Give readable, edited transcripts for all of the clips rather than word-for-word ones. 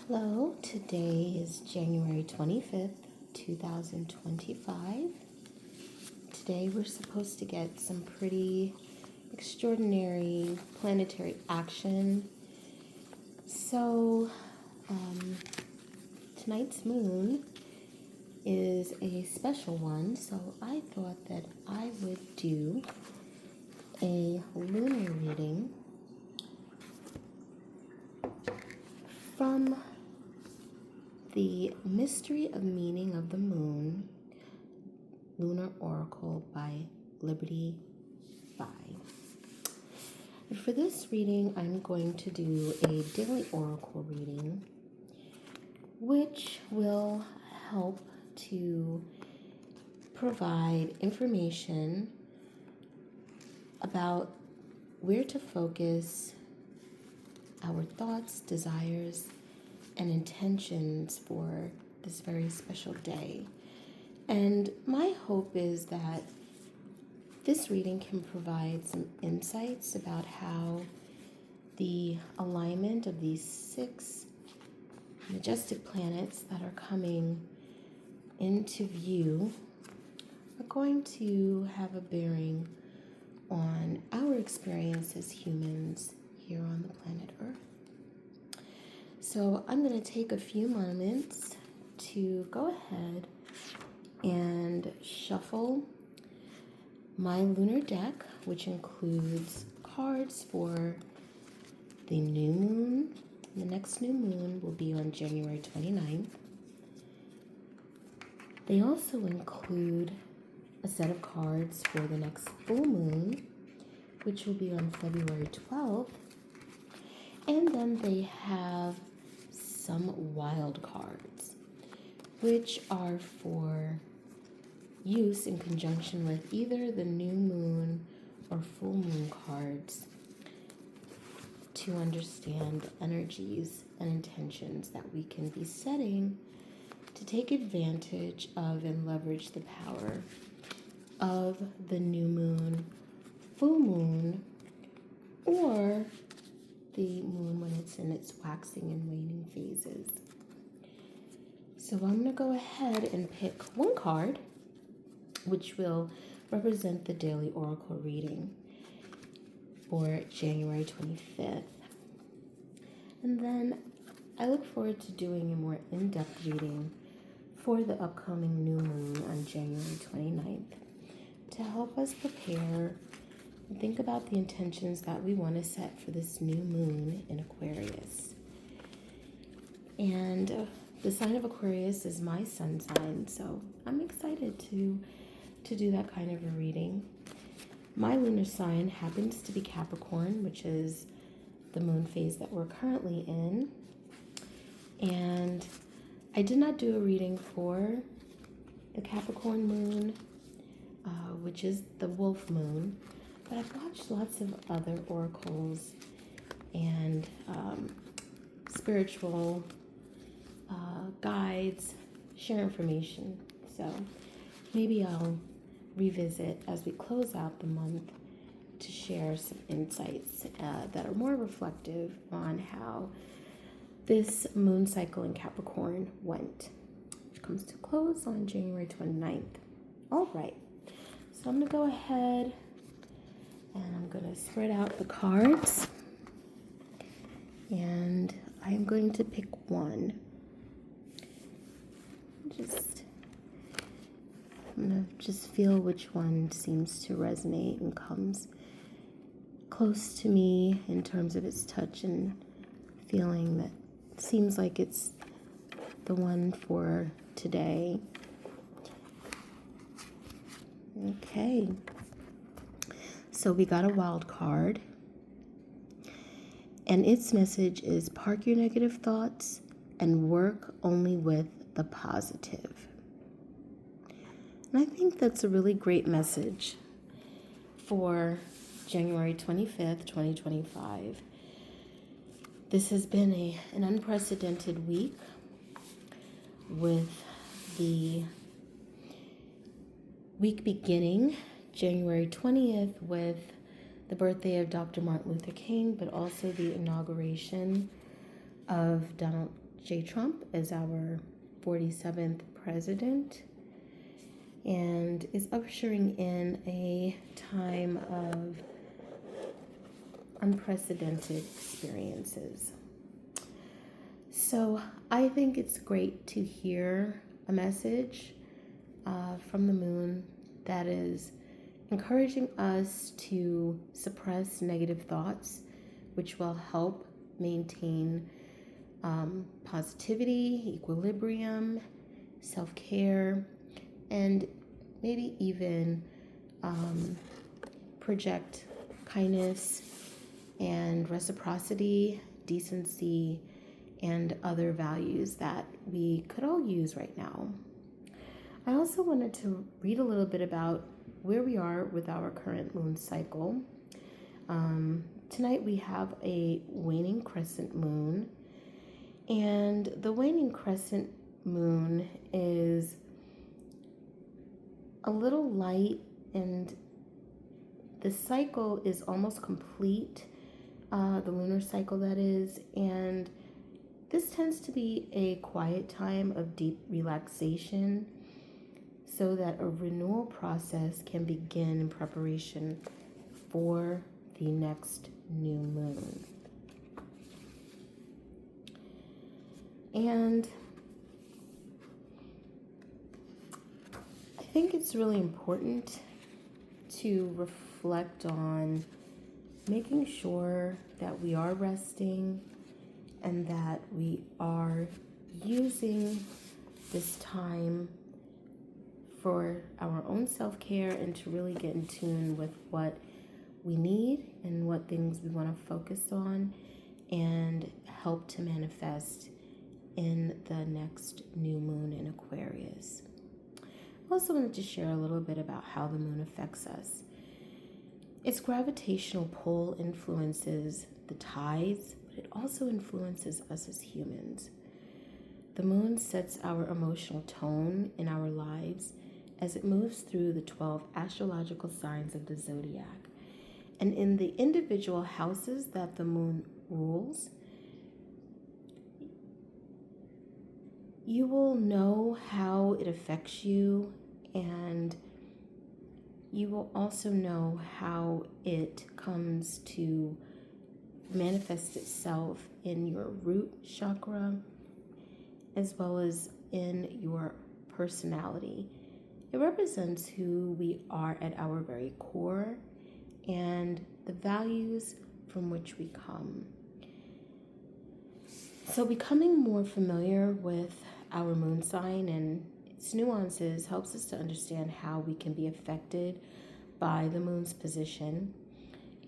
Hello, today is January 25th, 2025. Today we're supposed to get some pretty extraordinary planetary action. So, tonight's moon is a special one, so I thought that I would do a lunar reading from The Mystery of Meaning of the Moon, Lunar Oracle by Liberty By. And for this reading, I'm going to do a daily oracle reading, which will help to provide information about where to focus our thoughts, desires, and intentions for this very special day. And my hope is that this reading can provide some insights about how the alignment of these 6 majestic planets that are coming into view are going to have a bearing on our experience as humans here on the planet Earth. So I'm going to take a few moments to go ahead and shuffle my lunar deck, which includes cards for the new moon. The next new moon will be on January 29th. They also include a set of cards for the next full moon, which will be on February 12th. And then they have some wild cards, which are for use in conjunction with either the new moon or full moon cards to understand energies and intentions that we can be setting to take advantage of and leverage the power of the new moon, full moon, or the moon when it's in its waxing and waning phases. So I'm going to go ahead and pick one card, which will represent the daily oracle reading for January 25th. And then I look forward to doing a more in-depth reading for the upcoming new moon on January 29th to help us prepare and think about the intentions that we want to set for this new moon in Aquarius. And the sign of Aquarius is my sun sign, so I'm excited to do that kind of a reading. My lunar sign happens to be Capricorn, which is the moon phase that we're currently in. And I did not do a reading for the Capricorn moon, which is the wolf moon. But I've watched lots of other oracles and spiritual guides share information. So maybe I'll revisit as we close out the month to share some insights that are more reflective on how this moon cycle in Capricorn went, which comes to close on January 29th. All right, so I'm going to go ahead and I'm going to spread out the cards, and I'm going to pick one. I'm going to just feel which one seems to resonate and comes close to me in terms of its touch and feeling that seems like it's the one for today. Okay. So we got a wild card, and its message is park your negative thoughts and work only with the positive. And I think that's a really great message for January 25th, 2025. This has been an unprecedented week with the week beginning January 20th with the birthday of Dr. Martin Luther King, but also the inauguration of Donald J. Trump as our 47th president and is ushering in a time of unprecedented experiences. So I think it's great to hear a message from the moon that is encouraging us to suppress negative thoughts, which will help maintain positivity, equilibrium, self-care, and maybe even project kindness and reciprocity, decency, and other values that we could all use right now. I also wanted to read a little bit about where we are with our current moon cycle. Tonight we have a waning crescent moon, and the waning crescent moon is a little light, and the cycle is almost complete, the lunar cycle that is, and this tends to be a quiet time of deep relaxation so that a renewal process can begin in preparation for the next new moon. And I think it's really important to reflect on making sure that we are resting and that we are using this time for our own self-care and to really get in tune with what we need and what things we want to focus on and help to manifest in the next new moon in Aquarius. I also wanted to share a little bit about how the moon affects us. Its gravitational pull influences the tides, but it also influences us as humans. The moon sets our emotional tone in our lives as it moves through the 12 astrological signs of the zodiac. And in the individual houses that the moon rules, you will know how it affects you, and you will also know how it comes to manifest itself in your root chakra as well as in your personality. It represents who we are at our very core and the values from which we come. So becoming more familiar with our moon sign and its nuances helps us to understand how we can be affected by the moon's position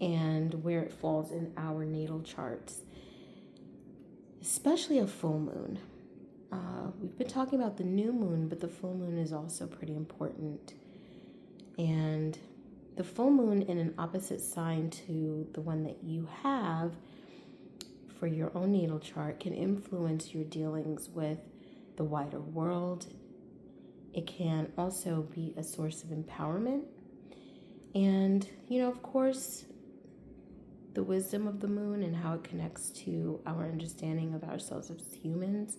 and where it falls in our natal charts, especially a full moon. We've been talking about the new moon, but the full moon is also pretty important. And the full moon in an opposite sign to the one that you have for your own natal chart can influence your dealings with the wider world. It can also be a source of empowerment. And, of course, the wisdom of the moon and how it connects to our understanding of ourselves as humans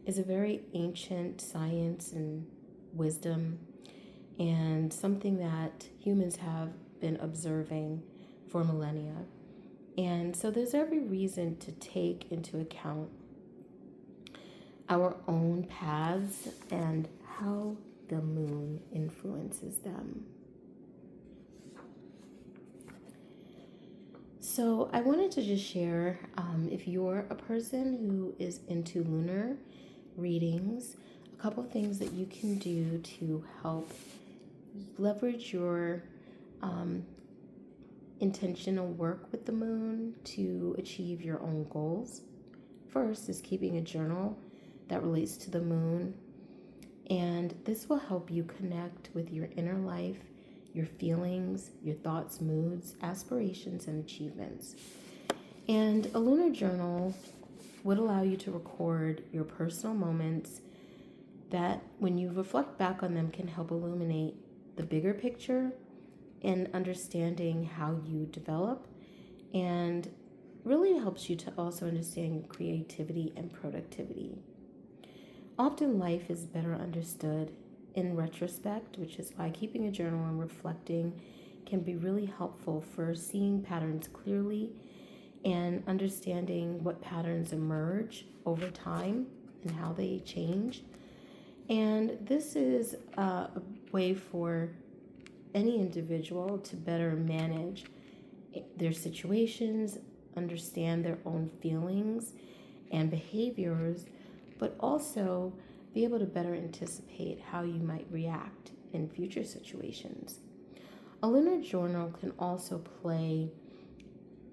is a very ancient science and wisdom, and something that humans have been observing for millennia. And so there's every reason to take into account our own paths and how the moon influences them. So I wanted to just share, if you're a person who is into lunar readings, a couple things that you can do to help leverage your intentional work with the moon to achieve your own goals. First is keeping a journal that relates to the moon, and this will help you connect with your inner life, your feelings, your thoughts, moods, aspirations, and achievements. And a lunar journal would allow you to record your personal moments that, when you reflect back on them, can help illuminate the bigger picture and understanding how you develop and really helps you to also understand your creativity and productivity. Often life is better understood in retrospect, which is why keeping a journal and reflecting can be really helpful for seeing patterns clearly and understanding what patterns emerge over time and how they change. And this is a way for any individual to better manage their situations, understand their own feelings and behaviors, but also be able to better anticipate how you might react in future situations. A lunar journal can also play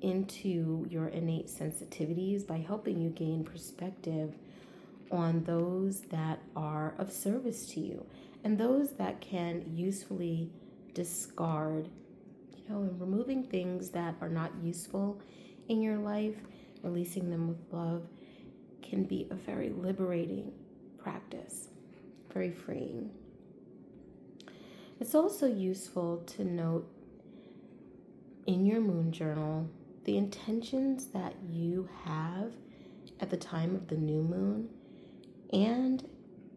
into your innate sensitivities by helping you gain perspective on those that are of service to you and those that can usefully discard, and removing things that are not useful in your life, releasing them with love can be a very liberating practice, very freeing. It's also useful to note in your moon journal the intentions that you have at the time of the new moon and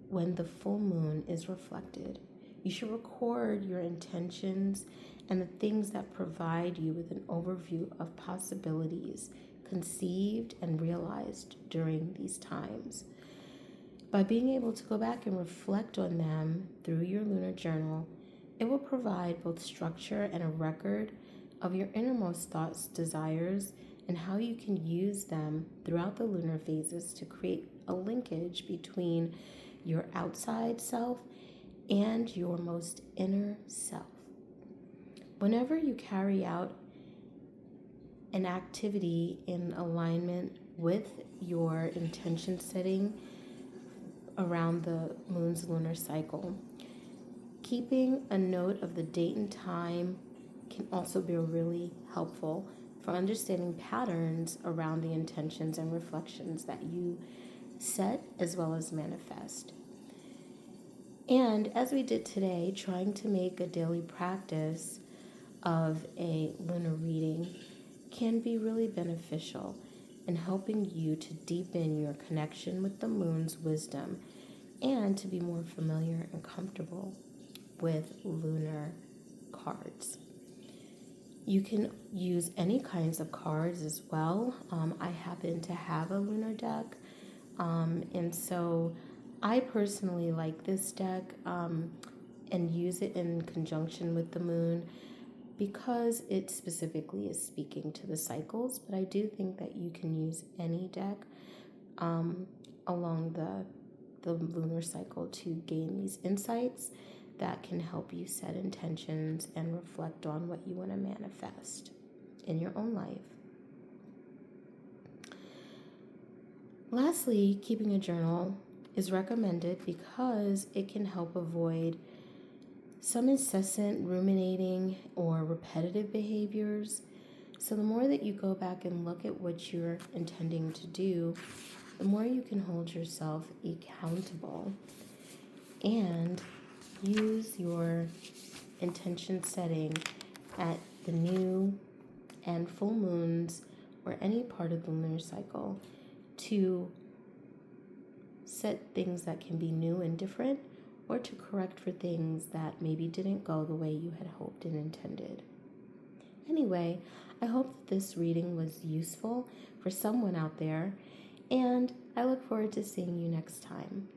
when the full moon is reflected. You should record your intentions and the things that provide you with an overview of possibilities conceived and realized during these times. By being able to go back and reflect on them through your lunar journal, it will provide both structure and a record of your innermost thoughts, desires, and how you can use them throughout the lunar phases to create a linkage between your outside self and your most inner self. Whenever you carry out an activity in alignment with your intention setting around the moon's lunar cycle, keeping a note of the date and time can also be really helpful for understanding patterns around the intentions and reflections that you set as well as manifest. And as we did today, trying to make a daily practice of a lunar reading can be really beneficial in helping you to deepen your connection with the moon's wisdom and to be more familiar and comfortable with lunar cards. You can use any kinds of cards as well. I happen to have a lunar deck, and so I personally like this deck and use it in conjunction with the moon because it specifically is speaking to the cycles, but I do think that you can use any deck along the lunar cycle to gain these insights that can help you set intentions and reflect on what you want to manifest in your own life. Lastly, keeping a journal is recommended because it can help avoid some incessant ruminating or repetitive behaviors. So the more that you go back and look at what you're intending to do, the more you can hold yourself accountable and use your intention setting at the new and full moons or any part of the lunar cycle to set things that can be new and different, or to correct for things that maybe didn't go the way you had hoped and intended. Anyway, I hope that this reading was useful for someone out there, and I look forward to seeing you next time.